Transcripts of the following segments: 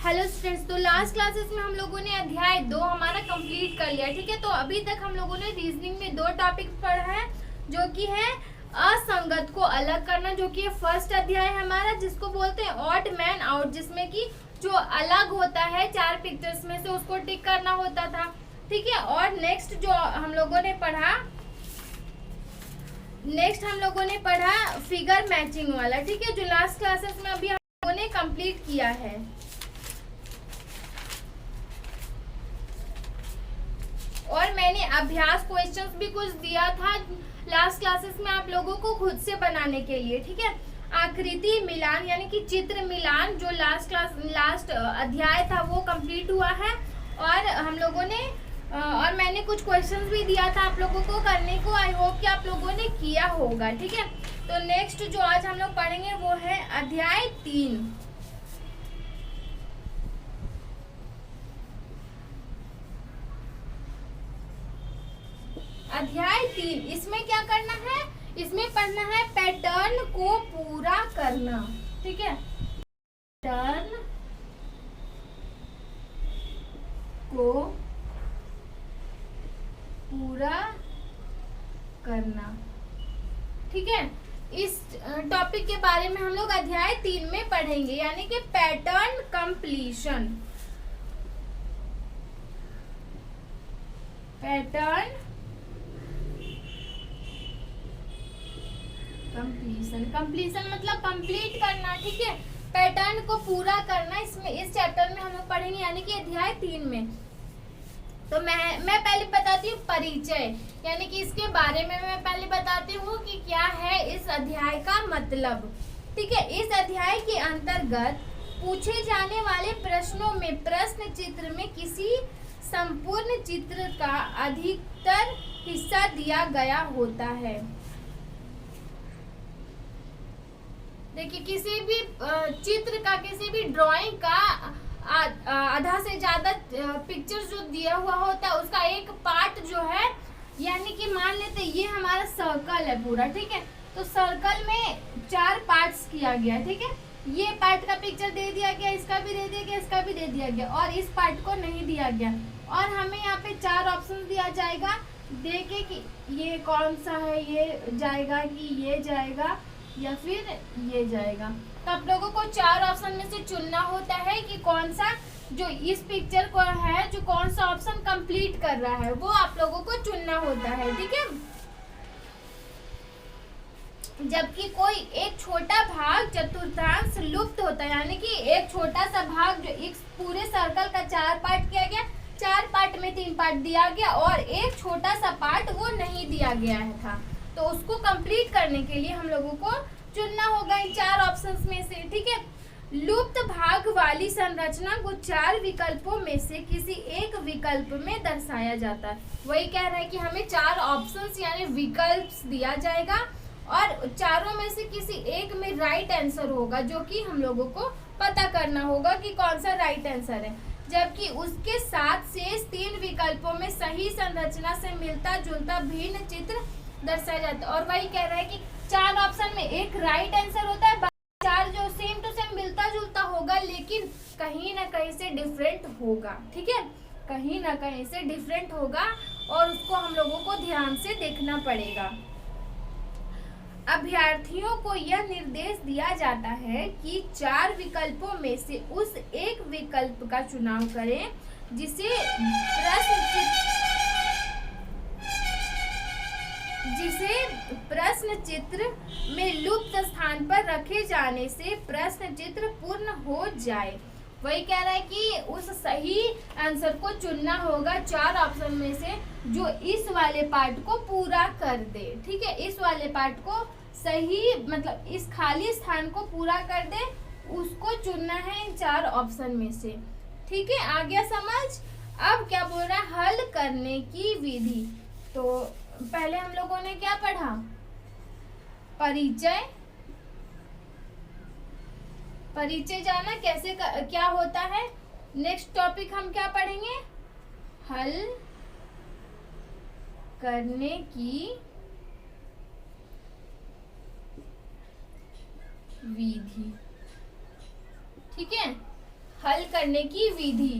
Hello students, तो last classes में हम लोगों ने अध्याय 2 हमारा कंप्लीट कर लिया। ठीक है, तो अभी तक हम लोगों ने रीजनिंग में 2 टॉपिक पढ़ा है, जो कि है असंगत को अलग करना, जो कि फर्स्ट अध्याय है हमारा, जिसको बोलते हैं ऑड मैन आउट, जिसमें कि जो अलग होता है 4 पिक्चर्स में से उसको टिक करना होता था। ठीक है, और नेक्स्ट हम लोगों ने पढ़ा फिगर मैचिंग वाला। ठीक है, जो लास्ट क्लासेस में अभी हम लोगों ने कंप्लीट किया है। और मैंने अभ्यास क्वेश्चंस भी कुछ दिया था लास्ट क्लासेस में आप लोगों को खुद से बनाने के लिए। ठीक है, आकृति मिलान यानी कि चित्र मिलान जो लास्ट अध्याय था वो कंप्लीट हुआ है। और हम लोगों ने और मैंने कुछ क्वेश्चंस भी दिया था आप लोगों को करने को। आई होप कि आप लोगों ने किया होगा। ठीक है, तो नेक्स्ट जो आज हम लोग पढ़ेंगे वो है अध्याय 3। अध्याय 3 इसमें क्या करना है? इसमें पढ़ना है पैटर्न को पूरा करना। ठीक है, पैटर्न को पूरा करना। ठीक है, इस टॉपिक के बारे में हम लोग अध्याय 3 में पढ़ेंगे, यानी कि पैटर्न कंप्लीशन। पैटर्न कंप्लीशन मतलब कंप्लीट करना। ठीक है, पैटर्न को पूरा करना इसमें इस चैप्टर में हम लोग पढ़ेंगे, यानी कि अध्याय 3 में। तो मैं पहले बताती हूँ परिचय, यानी कि इसके बारे में मैं पहले बताती हूँ कि क्या है इस अध्याय का मतलब। ठीक है, इस अध्याय के अंतर्गत पूछे जाने वाले प्रश्नों में प्रश्न चित्र में किसी संपूर्ण चित्र का अधिकतर हिस्सा दिया गया होता है। देखिए, किसी भी चित्र का, किसी भी ड्राइंग का आधा से ज्यादा पिक्चर जो दिया हुआ होता है उसका एक पार्ट जो है, यानी कि मान लेते ये हमारा सर्कल है पूरा। ठीक है, तो सर्कल में 4 पार्ट्स किया गया। ठीक है, ये पार्ट का पिक्चर दे दिया गया, इसका भी दे दिया गया, इसका भी दे दिया गया, और इस पार्ट को नहीं दिया गया। और हमें यहाँ पे 4 ऑप्शन दिया जाएगा, देखे कि ये कौन सा है, ये जाएगा कि ये जाएगा या फिर ये जाएगा। तो आप लोगों को 4 ऑप्शन में से चुनना होता है कि कौन सा जो इस पिक्चर को है, जो कौन सा ऑप्शन कंप्लीट कर रहा है, वो आप लोगों को चुनना होता है। ठीक है, जबकि कोई एक छोटा भाग चतुर्थांश लुप्त होता है, यानी कि एक छोटा सा भाग जो इस पूरे सर्कल का 4 पार्ट किया गया, 4 पार्ट में 3 पार्ट दिया गया और एक छोटा सा पार्ट वो नहीं दिया गया था, तो उसको कंप्लीट करने के लिए हम लोगों को चुनना होगा इन 4 ऑप्शंस में से। ठीक है, लुप्त भाग वाली संरचना को 4 विकल्पों में से किसी एक विकल्प में दर्शाया जाता है। वही कह रहा है कि हमें 4 ऑप्शंस यानी विकल्प दिया जाएगा और चारों में से किसी एक में राइट आंसर होगा, जो कि हम लोगों को पता करना होगा कि कौन सा राइट आंसर है। जबकि उसके साथ शेष 3 विकल्पों में सही संरचना से मिलता जुलता भिन्न चित्र दर्शाया जाता है। और वही कह रहा है कि 4 ऑप्शन में एक राइट आंसर होता है, 4 जो सेम टू सेम मिलता जुलता होगा, लेकिन कहीं ना कहीं से डिफरेंट होगा। ठीक है, कहीं ना कहीं से डिफरेंट होगा और उसको हम लोगों को ध्यान से देखना पड़ेगा। अभ्यर्थियों को यह निर्देश दिया जाता है कि 4 विकल्पों में से उस एक विकल्प का चुनाव करें जिसे प्रश्न चित्र में लुप्त स्थान पर रखे जाने से प्रश्न चित्र पूर्ण हो जाए। वही कह रहा है कि उस सही आंसर को चुनना होगा 4 ऑप्शन में से जो इस वाले पार्ट को पूरा कर दे। ठीक है, इस वाले पार्ट को सही मतलब इस खाली स्थान को पूरा कर दे, उसको चुनना है इन 4 ऑप्शन में से। ठीक है, आ गया समझ? अब क्या बोल रहा है, हल करने की विधि। तो पहले हम लोगों ने क्या पढ़ा? परिचय। परिचय जाना कैसे क्या होता है। नेक्स्ट टॉपिक हम क्या पढ़ेंगे? हल करने की विधि। ठीक है, हल करने की विधि।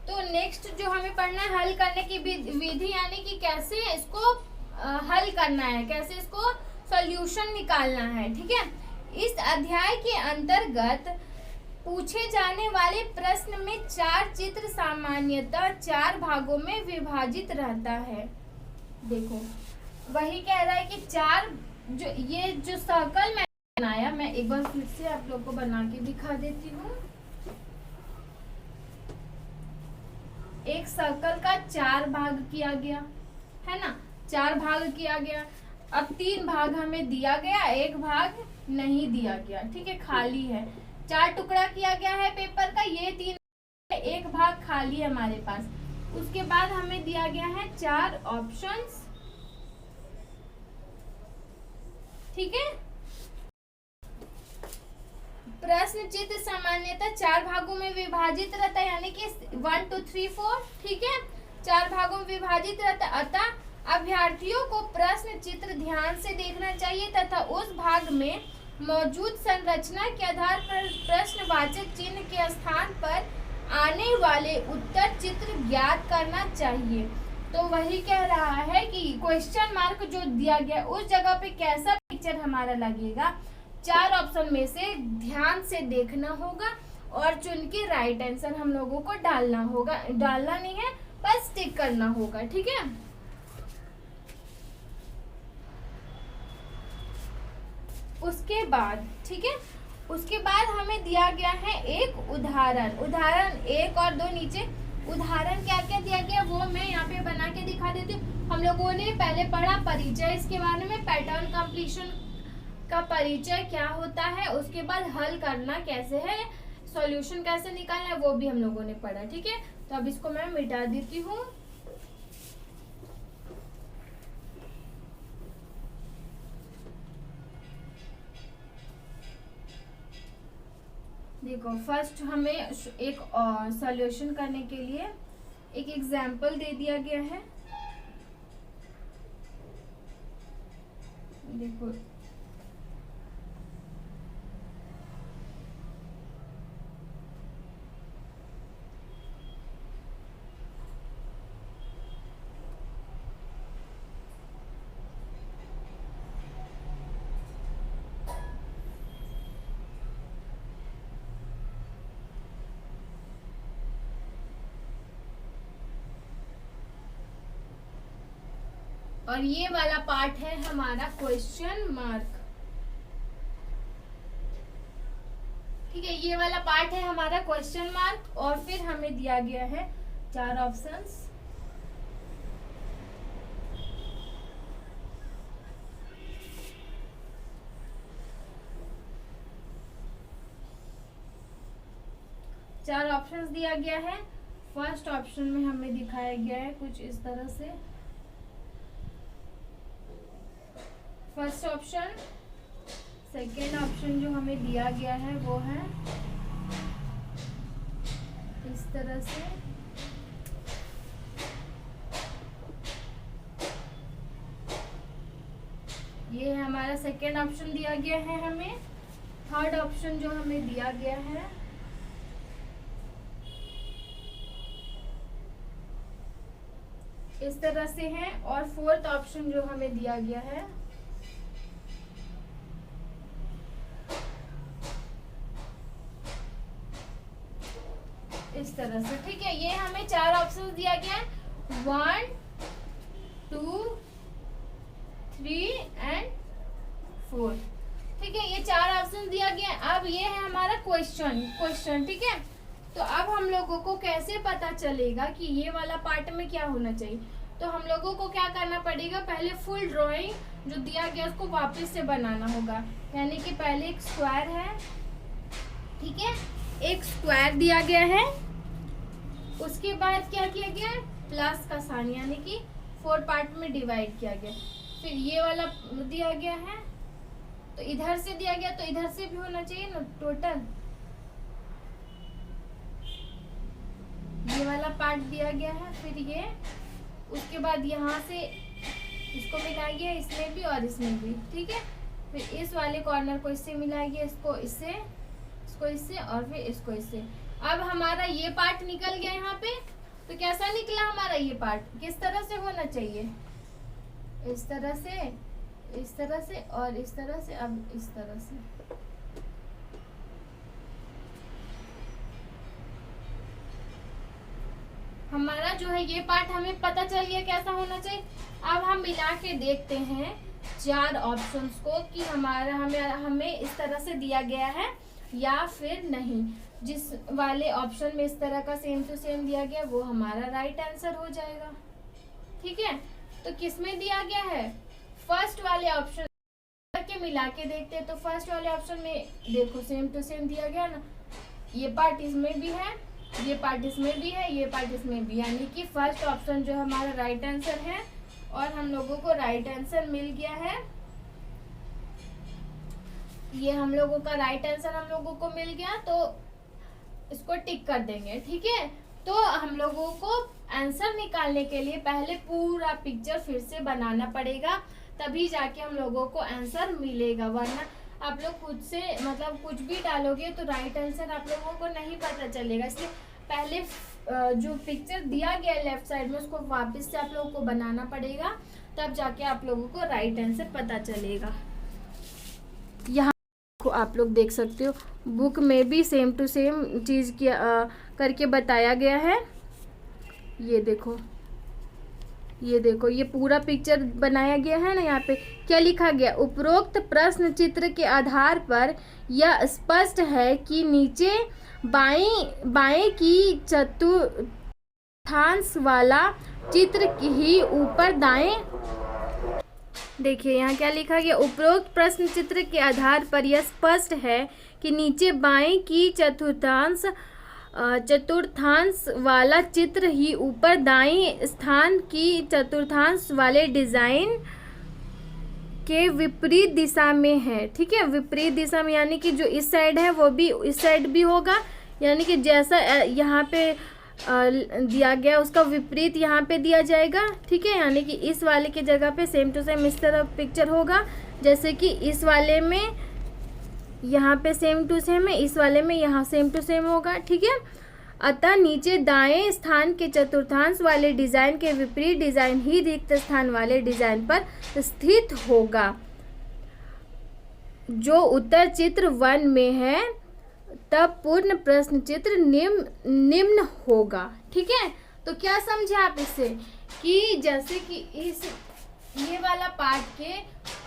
तो नेक्स्ट जो हमें पढ़ना है हल करने की विधि, यानी कि कैसे इसको हल करना है, कैसे इसको सॉल्यूशन निकालना है। ठीक है, इस अध्याय के अंतर्गत पूछे जाने वाले प्रश्न में 4 चित्र सामान्यतः 4 भागों में विभाजित रहता है। देखो वही कह रहा है कि 4 ये जो सर्कल मैं बनाया, मैं एक बार फिर से आप लोग को बना के दिखा देती हूँ। एक सर्कल का 4 भाग किया गया है ना, 4 भाग किया गया। अब 3 भाग हमें दिया गया, 1 भाग नहीं दिया गया। ठीक है, खाली है। 4 टुकड़ा किया गया है पेपर का, ये 3, 1 भाग खाली है हमारे पास। उसके बाद हमें दिया गया है 4 ऑप्शंस। ठीक है, प्रश्न चित्र सामान्यतः 4 भागों में विभाजित रहता है, यानी कि 1 2 3 4। ठीक है, 4 भागों में विभाजित रहता है। अतः अभ्यर्थियों को प्रश्न चित्र ध्यान से देखना चाहिए तथा उस भाग में मौजूद संरचना के आधार पर प्रश्नवाचक चिन्ह के स्थान पर आने वाले उत्तर चित्र ज्ञात करना चाहिए। तो वही कह रहा है कि क्वेश्चन मार्क जो दिया गया उस जगह पे कैसा पिक्चर हमारा लगेगा, 4 ऑप्शन में से ध्यान से देखना होगा और चुन के राइट आंसर हम लोगों को डालना होगा। डालना नहीं है, बस टिक करना होगा। ठीक है, उसके बाद ठीक है, उसके बाद हमें दिया गया है एक उदाहरण। उदाहरण 1 और 2 नीचे उदाहरण क्या क्या दिया गया वो मैं यहाँ पे बना के दिखा देती हूँ। हम लोगों ने पहले पढ़ा परिचय, इसके बारे में पैटर्न कंप्लीशन का परिचय क्या होता है, उसके बाद हल करना कैसे है, सॉल्यूशन कैसे निकालना है, वो भी हम लोगों ने पढ़ा। ठीक है, तो अब इसको मैं मिटा देती हूँ। देखो फर्स्ट हमें एक सॉल्यूशन करने के लिए एक एग्जाम्पल दे दिया गया है। देखो और ये वाला पार्ट है हमारा क्वेश्चन मार्क। ठीक है, ये वाला पार्ट है हमारा क्वेश्चन मार्क और फिर हमें दिया गया है 4 ऑप्शंस। चार ऑप्शंस दिया गया है। फर्स्ट ऑप्शन में हमें दिखाया गया है कुछ इस तरह से, फर्स्ट ऑप्शन। सेकेंड ऑप्शन जो हमें दिया गया है वो है इस तरह से। ये है हमारा सेकेंड ऑप्शन दिया गया है हमें। थर्ड ऑप्शन जो हमें दिया गया है इस तरह से है, और फोर्थ ऑप्शन जो हमें दिया गया है इस तरह से। ठीक है, ये हमें 4 ऑप्शन दिया गया है, 1 2 3 एंड 4। ठीक है, ये 4 ऑप्शन दिया गया है। अब ये है हमारा क्वेश्चन। ठीक है, तो अब हम लोगों को कैसे पता चलेगा कि ये वाला पार्ट में क्या होना चाहिए, तो हम लोगों को क्या करना पड़ेगा, पहले फुल ड्राइंग जो दिया गया उसको वापस से बनाना होगा। यानी कि पहले एक स्क्वायर है, ठीक है, एक स्क्वायर दिया गया है, उसके बाद क्या किया गया, प्लस का साइन यानी कि 4 पार्ट में डिवाइड किया गया। फिर ये वाला दिया गया है, तो इधर से दिया गया तो इधर से भी होना चाहिए ना टोटल। ये वाला पार्ट दिया गया है, फिर ये, उसके बाद यहाँ से इसको मिलाइए, इसमें भी और इसमें भी। ठीक है, फिर इस वाले कॉर्नर को इससे मिलाइए, इसको इससे, इसको इससे, और फिर इसको इससे। अब हमारा ये पार्ट निकल गया यहाँ पे, तो कैसा निकला हमारा ये पार्ट, किस तरह से होना चाहिए, इस तरह से, इस तरह से और इस तरह से, अब इस तरह से। हमारा जो है ये पार्ट हमें पता चल गया कैसा होना चाहिए। अब हम मिला के देखते हैं चार ऑप्शंस को कि हमारा हमें इस तरह से दिया गया है या फिर नहीं। जिस वाले ऑप्शन में इस तरह का सेम टू सेम दिया गया वो हमारा राइट आंसर हो जाएगा। ठीक है, तो किसमें दिया गया है, फर्स्ट वाले ऑप्शन के मिला के देखते हैं। तो फर्स्ट वाले ऑप्शन में देखो सेम टू सेम दिया गया ना, ये पार्ट इसमें भी है, ये पार्ट इसमें भी है, ये पार्ट इसमें भी, यानी कि फर्स्ट ऑप्शन जो हमारा राइट आंसर है और हम लोगों को राइट आंसर मिल गया है। ये हम लोगों का राइट आंसर हम लोगों को मिल गया, तो इसको टिक कर देंगे। ठीक है, तो हम लोगों को आंसर निकालने के लिए पहले पूरा पिक्चर फिर से बनाना पड़ेगा, तभी जाके हम लोगों को आंसर मिलेगा, वरना आप लोग खुद से मतलब कुछ भी डालोगे तो राइट आंसर आप लोगों को नहीं पता चलेगा। इसलिए पहले जो पिक्चर दिया गया लेफ्ट साइड में उसको वापस से आप लोगों को बनाना पड़ेगा, तब जाके आप लोगों को राइट आंसर पता चलेगा। यहाँ को आप लोग देख सकते हो, बुक में भी सेम टू सेम चीज़ किया करके बताया गया है। ये देखो, ये देखो, ये पूरा पिक्चर बनाया गया है ना। यहाँ पे क्या लिखा गया, उपरोक्त प्रश्न चित्र के आधार पर यह स्पष्ट है कि नीचे बाएं की चतुर्थांश वाला चित्र ही ऊपर दाएं, देखिए यहाँ क्या लिखा गया, उपरोक्त प्रश्न चित्र के आधार पर यह स्पष्ट है कि नीचे बाएं की चतुर्थांश वाला चित्र ही ऊपर दाएं स्थान की चतुर्थांश वाले डिजाइन के विपरीत दिशा में है। ठीक है, विपरीत दिशा में यानी कि जो इस साइड है वो भी इस साइड भी होगा, यानी कि जैसा यहाँ पे दिया गया उसका विपरीत यहाँ पे दिया जाएगा। ठीक है, यानी कि इस वाले की जगह पे सेम टू सेम इस तरह पिक्चर होगा, जैसे कि इस वाले में यहाँ पे सेम टू सेम है, इस वाले में यहाँ सेम टू सेम होगा। ठीक है, अतः नीचे दाएं स्थान के चतुर्थांश वाले डिजाइन के विपरीत डिजाइन ही रिक्त स्थान वाले डिजाइन पर स्थित होगा। जो उत्तर चित्र 1 में है तब पूर्ण प्रश्न चित्र निम्न होगा। ठीक है, तो क्या समझे आप इससे कि जैसे कि इस ये वाला पार्ट के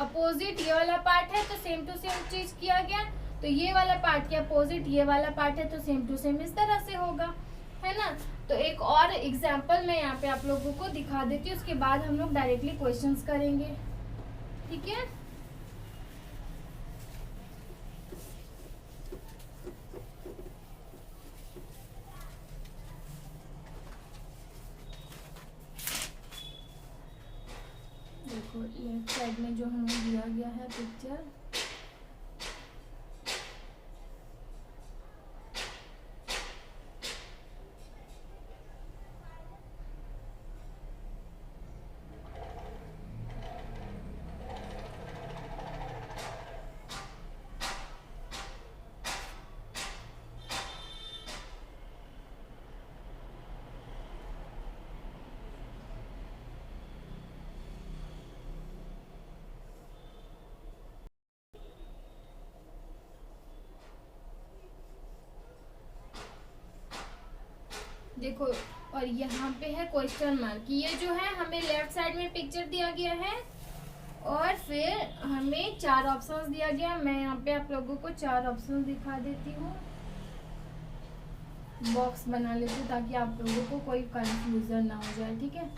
अपोजिट ये वाला पार्ट है तो सेम टू सेम चीज किया गया, तो ये वाला पार्ट के अपोजिट ये वाला पार्ट है तो सेम टू सेम इस तरह से होगा, है ना। तो एक और एग्जांपल मैं यहाँ पे आप लोगों को दिखा देती हूँ, उसके बाद हम लोग डायरेक्टली क्वेश्चंस करेंगे। ठीक है, देखो लेफ्ट साइड में जो हमें दिया गया है पिक्चर, देखो और यहाँ पे है क्वेश्चन मार्क। ये जो है हमें लेफ्ट साइड में पिक्चर दिया गया है और फिर हमें 4 ऑप्शंस दिया गया। मैं यहाँ पे आप लोगों को 4 ऑप्शंस दिखा देती हूँ, बॉक्स बना लेती हूँ ताकि आप लोगों को कोई कंफ्यूजन ना हो जाए। ठीक है,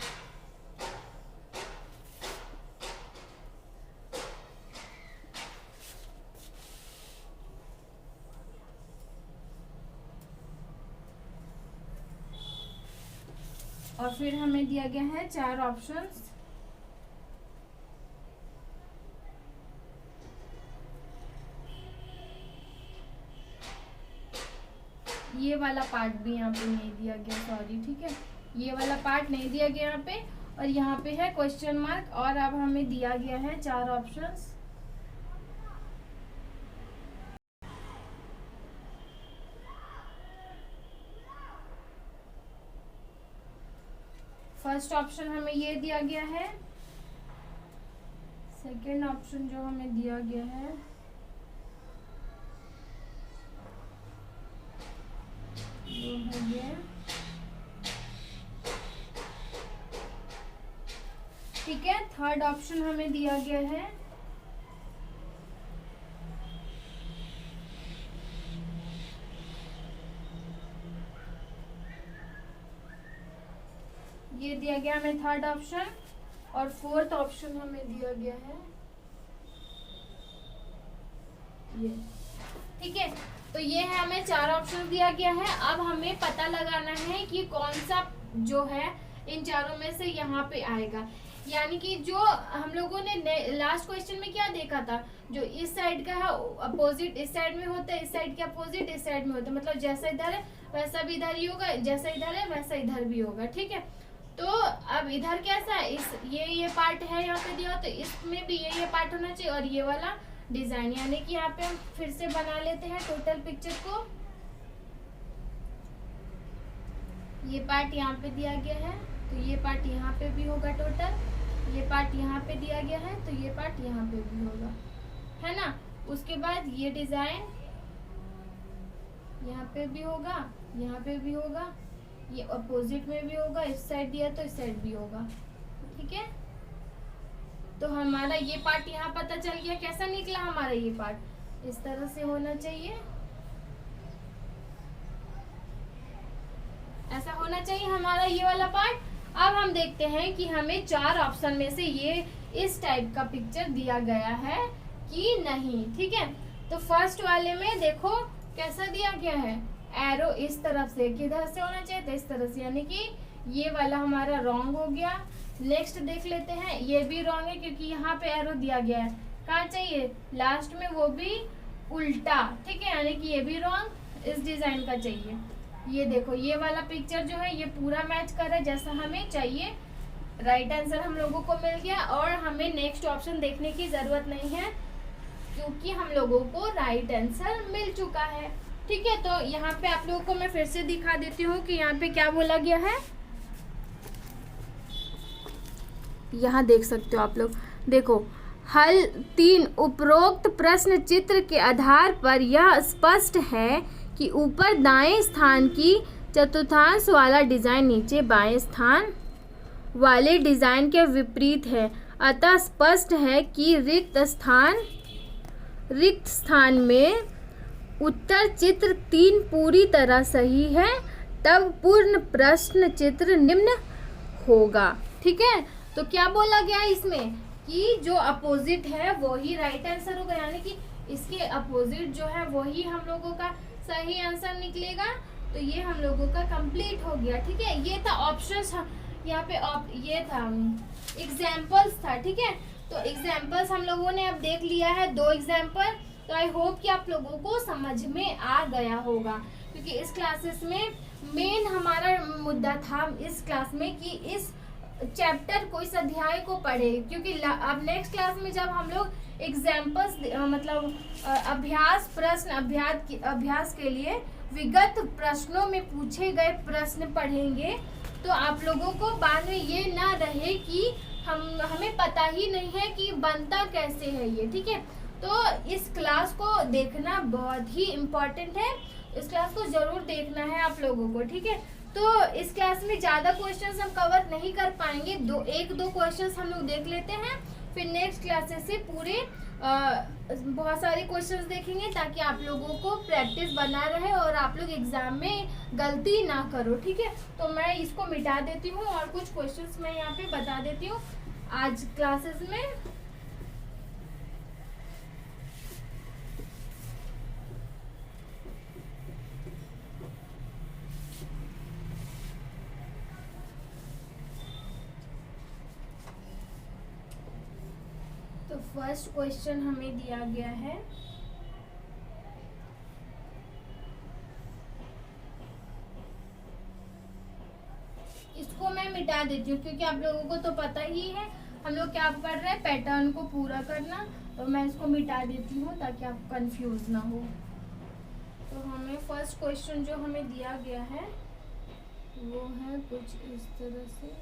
और फिर हमें दिया गया है 4 ऑप्शंस। ये वाला पार्ट भी यहाँ पे नहीं दिया गया, सॉरी। ठीक है, ये वाला पार्ट नहीं दिया गया यहाँ पे, और यहाँ पे है क्वेश्चन मार्क, और अब हमें दिया गया है 4 ऑप्शंस। फर्स्ट ऑप्शन हमें ये दिया गया है, सेकेंड ऑप्शन जो हमें दिया गया है वो हो गया, ठीक है। थर्ड ऑप्शन हमें दिया गया है ये दिया गया हमें थर्ड ऑप्शन, और फोर्थ ऑप्शन हमें दिया गया है ये, ठीक है। तो ये है, हमें 4 ऑप्शन दिया गया है। अब हमें पता लगाना है कि कौन सा जो है इन चारों में से यहाँ पे आएगा। यानी कि जो हम लोगों ने लास्ट क्वेश्चन में क्या देखा था, जो इस साइड का है अपोजिट इस साइड में होता है, इस साइड के अपोजिट इस साइड में होता है, मतलब जैसा इधर है वैसा भी इधर ही होगा, जैसा इधर है वैसा इधर भी होगा, ठीक है। तो अब इधर कैसा है, इस ये पार्ट है यहाँ पे दिया, तो इसमें भी ये पार्ट होना चाहिए और ये वाला डिजाइन, यानी कि यहाँ पे हम फिर से बना लेते हैं टोटल पिक्चर को। ये पार्ट यहाँ पे दिया गया है तो ये पार्ट यहाँ पे भी होगा टोटल, ये पार्ट यहाँ पे दिया गया है तो ये पार्ट यहाँ पे भी होगा, है ना। उसके बाद ये डिजाइन यहाँ पे भी होगा, यहाँ पे भी होगा, ये अपोजिट में भी होगा, इस साइड दिया तो इस साइड भी होगा, ठीक है। तो हमारा ये पार्ट यहाँ पता चल गया, कैसा निकला हमारा ये पार्ट, इस तरह से होना चाहिए, ऐसा होना चाहिए हमारा ये वाला पार्ट। अब हम देखते हैं कि हमें 4 ऑप्शन में से ये इस टाइप का पिक्चर दिया गया है कि नहीं, ठीक है। तो फर्स्ट वाले में देखो कैसा दिया गया है, एरो इस तरफ से, किधर से होना चाहिए था, इस तरह से, यानी कि ये वाला हमारा रॉन्ग हो गया। नेक्स्ट देख लेते हैं, ये भी रॉन्ग है क्योंकि यहाँ पे एरो दिया गया है, कहाँ चाहिए लास्ट में, वो भी उल्टा, ठीक है, यानी कि ये भी रॉन्ग, इस डिजाइन का चाहिए। ये देखो ये वाला पिक्चर जो है ये पूरा मैच कर रहा है जैसा हमें चाहिए, राइट आंसर हम लोगों को मिल गया, और हमें नेक्स्ट ऑप्शन देखने की जरूरत नहीं है क्योंकि हम लोगों को राइट आंसर मिल चुका है, ठीक है। तो यहाँ पे आप लोगों को मैं फिर से दिखा देती हूँ कि यहाँ पे क्या बोला गया है, यहाँ देख सकते हो आप लोग, देखो हल 3 उपरोक्त प्रश्न चित्र के आधार पर यह स्पष्ट है कि ऊपर दाएं स्थान की चतुर्थांश वाला डिजाइन नीचे बाएं स्थान वाले डिजाइन के विपरीत है, अतः स्पष्ट है कि रिक्त स्थान में उत्तर चित्र 3 पूरी तरह सही है, तब पूर्ण प्रश्न चित्र निम्न होगा, ठीक है। तो क्या बोला गया इसमें कि जो अपोजिट है वो ही राइट आंसर होगा, यानी कि इसके अपोजिट जो है वही हम लोगों का सही आंसर निकलेगा। तो ये हम लोगों का कंप्लीट हो गया, ठीक है। ये था ऑप्शंस, यहाँ पे ये था एग्जाम्पल्स था, ठीक है। तो एग्जाम्पल्स हम लोगों ने अब देख लिया है 2 एग्जाम्पल। तो आई होप कि आप लोगों को समझ में आ गया होगा, क्योंकि इस क्लासेस में मेन हमारा मुद्दा था इस क्लास में कि इस चैप्टर को, इस अध्याय को पढ़े, क्योंकि अब नेक्स्ट क्लास में जब हम लोग एग्जाम्पल्स मतलब अभ्यास के लिए विगत प्रश्नों में पूछे गए प्रश्न पढ़ेंगे, तो आप लोगों को बाद में ये ना रहे कि हमें पता ही नहीं है कि बनता कैसे है ये, ठीक है। तो इस क्लास को देखना बहुत ही इम्पोर्टेंट है, इस क्लास को जरूर देखना है आप लोगों को, ठीक है। तो इस क्लास में ज़्यादा क्वेश्चंस हम कवर नहीं कर पाएंगे, 1-2 क्वेश्चंस हम लोग देख लेते हैं, फिर नेक्स्ट क्लासेस से पूरे बहुत सारे क्वेश्चंस देखेंगे ताकि आप लोगों को प्रैक्टिस बना रहे और आप लोग एग्जाम में गलती ना करो, ठीक है। तो मैं इसको मिटा देती हूँ और कुछ क्वेश्चंस मैं यहाँ पे बता देती हूँ आज क्लासेस में। तो फर्स्ट क्वेश्चन हमें दिया गया है, इसको मैं मिटा देती हूँ क्योंकि आप लोगों को तो पता ही है हम लोग क्या कर रहे हैं, पैटर्न को पूरा करना। तो मैं इसको मिटा देती हूँ ताकि आप कंफ्यूज ना हो। तो हमें फर्स्ट क्वेश्चन जो हमें दिया गया है वो है कुछ इस तरह से,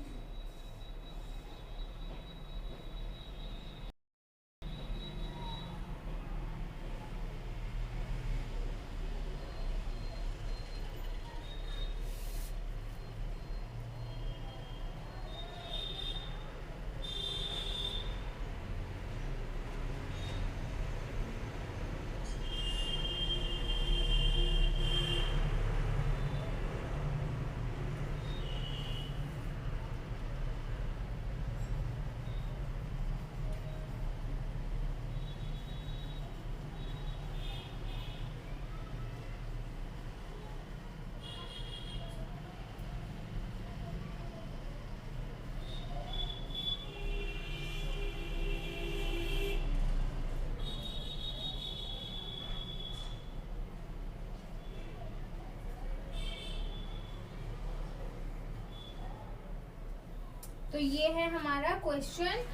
तो ये है हमारा क्वेश्चन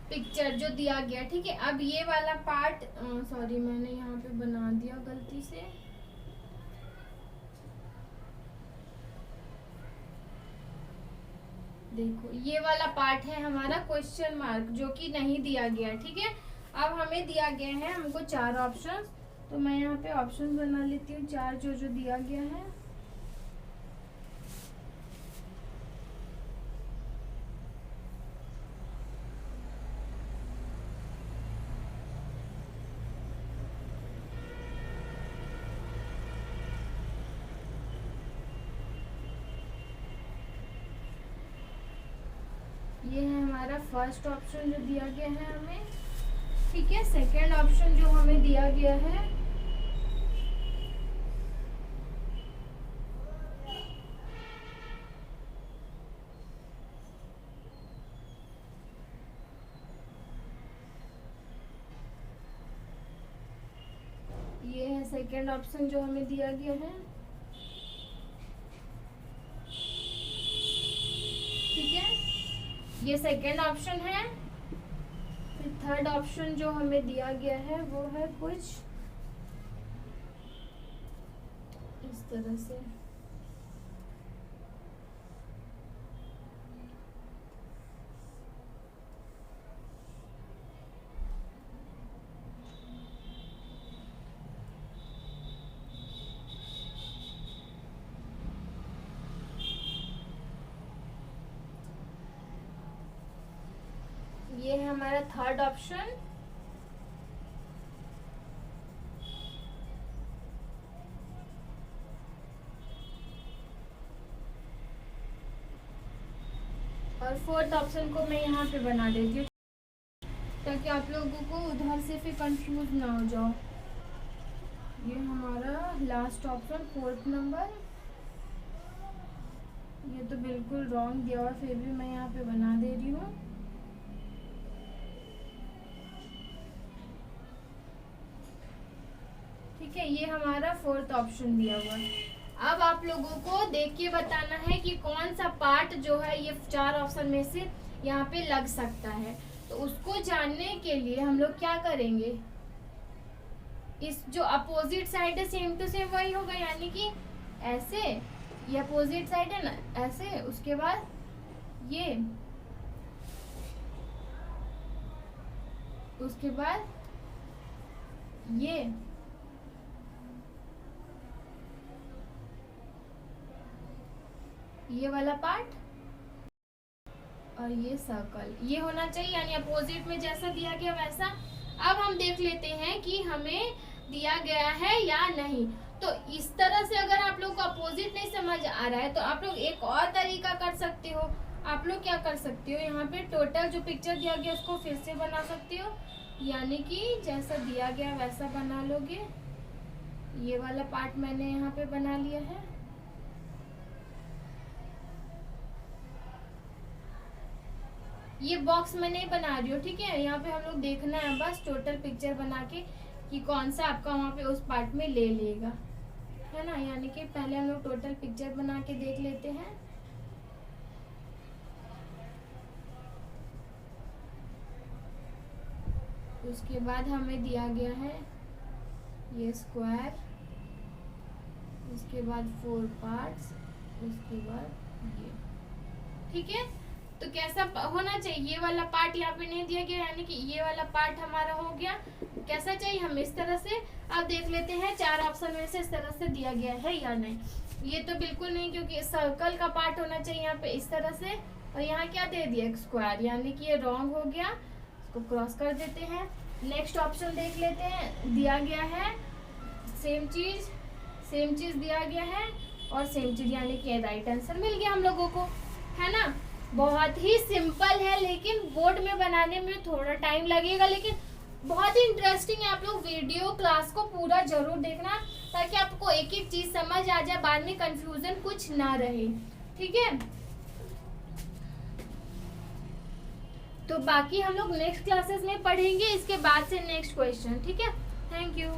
पिक्चर जो दिया गया, ठीक है। अब ये वाला पार्ट, सॉरी मैंने यहाँ पे बना दिया गलती से, देखो ये वाला पार्ट है हमारा क्वेश्चन मार्क जो कि नहीं दिया गया, ठीक है। अब हमें दिया गया है हमको 4 ऑप्शन, तो मैं यहाँ पे ऑप्शन बना लेती हूँ 4 जो जो दिया गया है। ये है हमारा फर्स्ट ऑप्शन जो दिया गया है हमें, ठीक है। सेकंड ऑप्शन जो हमें दिया गया है, ये है सेकंड ऑप्शन जो हमें दिया गया है, ठीक है। ये सेकंड ऑप्शन है। फिर थर्ड ऑप्शन जो हमें दिया गया है वो है कुछ इस तरह से, ये है हमारा थर्ड ऑप्शन। और फोर्थ ऑप्शन को मैं यहाँ पे बना देती हूँ ताकि आप लोगों को उधर से फिर कंफ्यूज ना हो जाओ। ये हमारा लास्ट ऑप्शन फोर्थ नंबर, ये तो बिल्कुल रॉन्ग दिया हुआ, फिर भी मैं यहाँ पे बना दे रही हूँ। ठीक है, ये हमारा फोर्थ ऑप्शन दिया हुआ है। अब आप लोगों को देख के बताना है कि कौन सा पार्ट जो है ये 4 ऑप्शन में से यहाँ पे लग सकता है। तो उसको जानने के लिए हम लोग क्या करेंगे, इस जो अपोजिट साइड है सेम टू सेम वही होगा, यानी कि ऐसे, ये अपोजिट साइड है ना, ऐसे, उसके बाद ये, उसके बाद ये वाला पार्ट और ये सर्कल, ये होना चाहिए, यानी अपोजिट में जैसा दिया गया वैसा। अब हम देख लेते हैं कि हमें दिया गया है या नहीं। तो इस तरह से अगर आप लोग को अपोजिट नहीं समझ आ रहा है तो आप लोग एक और तरीका कर सकते हो। आप लोग क्या कर सकते हो, यहाँ पे टोटल जो पिक्चर दिया गया उसको फिर से बना सकते हो, यानी कि जैसा दिया गया वैसा बना लोगे। ये वाला पार्ट मैंने यहाँ पे बना लिया है। ये बॉक्स मैं नहीं बना रही हूँ, ठीक है। यहाँ पे हम लोग देखना है बस टोटल पिक्चर बना के कि कौन सा आपका वहाँ पे उस पार्ट में ले लेगा, है ना। यानी कि पहले हम लोग टोटल पिक्चर बना के देख लेते हैं। उसके बाद हमें दिया गया है ये स्क्वायर, उसके बाद 4 पार्ट्स, उसके बाद ये, ठीक है। तो कैसा होना चाहिए, ये वाला पार्ट यहाँ पे नहीं दिया गया, यानी कि ये वाला पार्ट हमारा हो गया। कैसा चाहिए हमें इस तरह से। अब देख लेते हैं 4 ऑप्शन में से इस तरह से दिया गया है या नहीं। ये तो बिल्कुल नहीं, क्योंकि सर्कल का पार्ट होना चाहिए यहाँ पे इस तरह से, और यहाँ क्या दे दिया स्क्वायर, यानी कि ये रॉन्ग हो गया, इसको क्रॉस कर देते हैं। नेक्स्ट ऑप्शन देख लेते हैं, दिया गया है सेम चीज दिया गया है और सेम चीज, यानी कि राइट आंसर मिल गया हम लोगों को, है ना। बहुत ही सिंपल है, लेकिन बोर्ड में बनाने में थोड़ा टाइम लगेगा, लेकिन बहुत ही इंटरेस्टिंग है। आप लोग वीडियो क्लास को पूरा जरूर देखना ताकि आपको एक एक चीज समझ आ जाए, बाद में कंफ्यूजन कुछ ना रहे, ठीक है। तो बाकी हम लोग नेक्स्ट क्लासेस में पढ़ेंगे इसके बाद से नेक्स्ट क्वेश्चन, ठीक है। Thank you.